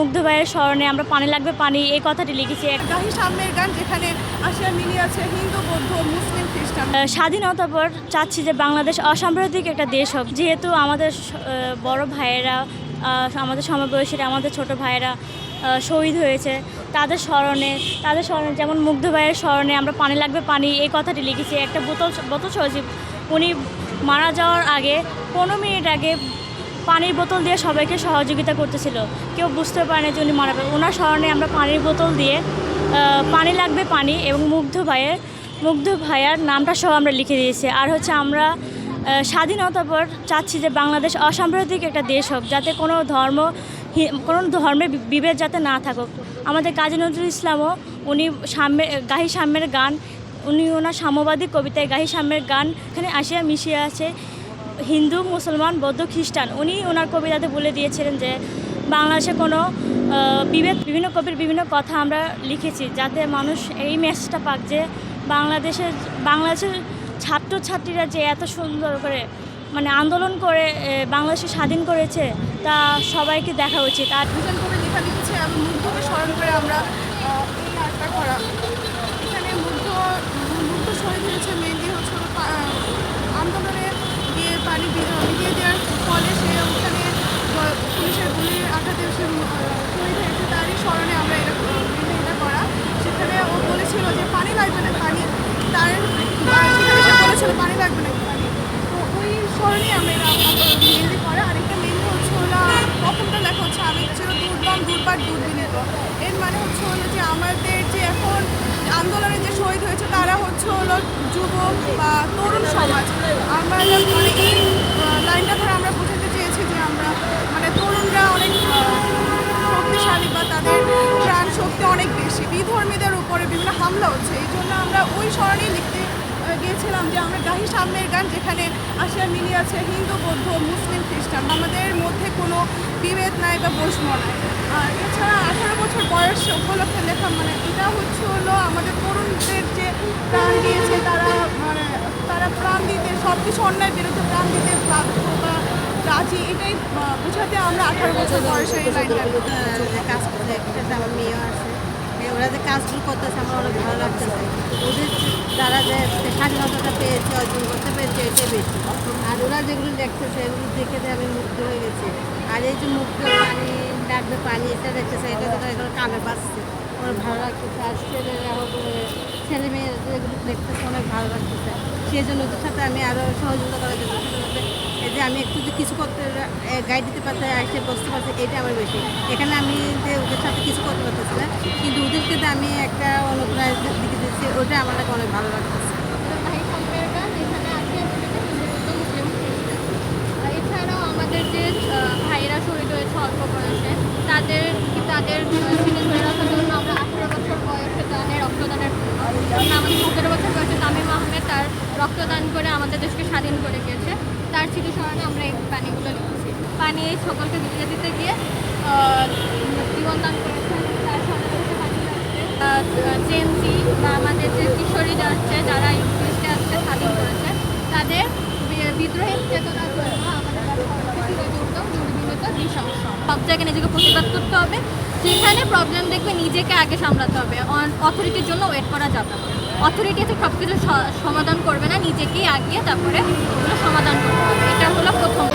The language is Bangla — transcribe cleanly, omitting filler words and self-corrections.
মুগ্ধ ভাইয়ের স্মরণে আমরা পানি লাগবে পানি এই কথাটি লিখেছি। গাহি সাম্যের গান, যেখানে আসিয়া মিলিয়ে আছে হিন্দু, বৌদ্ধ, মুসলিম, খ্রিস্টান। স্বাধীনতার পর চাচ্ছি যে বাংলাদেশ অসাম্প্রদায়িক একটা দেশ হোক, যেহেতু আমাদের বড় ভাইয়েরা, আমাদের সমবয়সীরা, আমাদের ছোট ভাইয়েরা শহীদ হয়েছে, তাদের স্মরণে যেমন মুগ্ধ ভাইয়ের স্মরণে আমরা পানি লাগবে পানি এই কথাটি লিখেছি। একটা বোতল সজীব উনি মারা যাওয়ার আগে 15 মিনিট আগে পানির বোতল দিয়ে সবাইকে সহযোগিতা করতেছিল, কেউ বুঝতে পারেনি যে উনি মারা যাবে। ওনার স্মরণে আমরা পানির বোতল দিয়ে পানি লাগবে পানি এবং মুগ্ধ ভাইয়ার নামটা সহ আমরা লিখে দিয়েছি। আর হচ্ছে আমরা স্বাধীনতার পর চাচ্ছি যে বাংলাদেশ অসাম্প্রদায়িক একটা দেশ হোক, যাতে কোনো ধর্মের বিভেদ যাতে না থাকুক। আমাদের কাজী নজরুল ইসলামও উনি গাহি সাম্যের গান, ওনার সাম্যবাদী কবিতায় গাহি সাম্যের গান, এখানে আসিয়া মিশিয়ে আছে হিন্দু, মুসলমান, বৌদ্ধ, খ্রিস্টান। উনি ওনার কবিতাতে বলে দিয়েছিলেন যে বাংলাদেশে কোনো বিভিন্ন কবির বিভিন্ন কথা আমরা লিখেছি, যাতে মানুষ এই মেসেজটা পাক যে বাংলাদেশের ছাত্রছাত্রীরা যে এত সুন্দর করে আন্দোলন করে বাংলাদেশে স্বাধীন করেছে, তা সবাইকে দেখা উচিত। আর দুজন কবি লেখা লিখেছে এবং মুগ্ধকে স্মরণ করে আমরা এই আর্টটা করা। এখানে মুগ্ধ শহীদ হয়েছে মেনলি হচ্ছে আন্দোলনে গিয়ে পানি বিলিয়ে দেওয়ার ফলে সে ওখানে পুলিশের গুলির আঘাতে সে শহীদ হয়েছে, তারই স্মরণে আমরা এটা করা। সেখানে ও বলেছিল যে পানি লাগবে না পানি, সেখানে সে বলেছিল পানি লাগবে না পানি। তো ওই স্মরণে আমরা এটা মেনলি করা। আরেকটা মেনলি হচ্ছে হলো প্রথমটা লেখা হচ্ছে আবেগ ছিল দুর্বার দুর্বিনীত। এর মানে হচ্ছে হলো যে আমাদের যে এখন আন্দোলনে যে শহীদ হয়েছে তারা হচ্ছে হলো যুবক বা তরুণ সমাজ। আমরা এই লাইনটা ধরে আমরা বোঝাতে চেয়েছি যে আমরা তরুণরা অনেক শক্তিশালী বা তাদের প্রাণ শক্তি অনেক বেশি, বিধর্মীদের উপরে বিভিন্ন হামলা হচ্ছে। এই জন্য আমরা ওই স্মরণেই লিখতে গিয়েছিলাম যে আমরা গাহি সাম্যের গান, যেখানে আসিয়া মিলিয়ে আছে হিন্দু, বৌদ্ধ, মুসলিম, খ্রিস্টান। আমাদের মধ্যে কোনো বিভেদ নাই বা বৈষম্য নাই। আর এছাড়া 18 বছর বয়স উপলক্ষে লেখা এটা হচ্ছে হলো আমাদের তরুণদের যে প্রাণ দিয়েছে, তারা প্রাণ দিতে, সব কিছু অন্যায়ের বিরুদ্ধে প্রাণ দিতে বাধ্য বা রাজি, এটাই বোঝাতে আমরা 18 বছর বয়সে এই লাইনটা কাজ করতে আমার মেয়েও আছে। ওরা যে কাজগুলো করতেছে আমার অনেক ভালো লাগতেছে। ওদের দ্বারা যে স্বাধীনতাটা পেয়েছে, অর্জন করতে পেরেছে, এটাই বেশি। আর ওরা যেগুলো দেখতেছে এগুলো দেখে আমি মুগ্ধ হয়ে গেছি। আর এই যে মুগ্ধ পানি ডাকবে পানি, এটা দেখতেছে, এটা তো এগুলো কানে বাজছে, আমার ভালো লাগতেছে। আর ছেলে মেয়ে এগুলো দেখতেছে অনেক ভালো লাগতেছে। সেই জন্য ওদের সাথে আমি আরও সহযোগিতা করার জন্য এই যে আমি একটু যে কিছু করতে গাইড দিতে পারতে এসে বসতে পারছি, এটা আমার বেশি। এখানে আমি যে ওদের সাথে কিছু করতে পারতেছি না, কিন্তু ওদেরকে যে আমি একটা অনুপ্রাণের দিকে দিচ্ছি, ওটা আমার কাছে অনেক ভালো লাগতেছে। এছাড়াও আমাদের যে ভাইয়েরা শহীদ হয়েছে অল্প বয়সে, তাদের স্মৃতি ধরে রাখার জন্য আমরা 18 বছর বয়সে রক্তদানের আমাদের 17 বছর বয়সে তামিম আহমেদ তার রক্তদান করে আমাদের দেশকে স্বাধীন করে গিয়েছে। তার স্মৃতিস্মরণে আমরা এই পানিগুলো লিখেছি। পানি এই সকলকে বিলিয়ে দিতে গিয়ে জীবন দান করেছেন। তার সাথে জেনজি বা আমাদের যে কিশোরীরা আছে, যারা দেশকে আজকে স্বাধীন করেছে, তাদের বিদ্রোহী চেতনার জন্য আমাদের সব জায়গায় নিজেকে প্রতিবাদ করতে হবে। যেখানে প্রবলেম দেখবে নিজেকে আগে সামলাতে হবে, অথরিটির জন্য ওয়েট করা যাবে না। অথরিটি তো সব কিছু সমাধান করবে না, নিজেকেই আগিয়ে তারপরে ওগুলো সমাধান করতে হবে। এটা হলো প্রথম।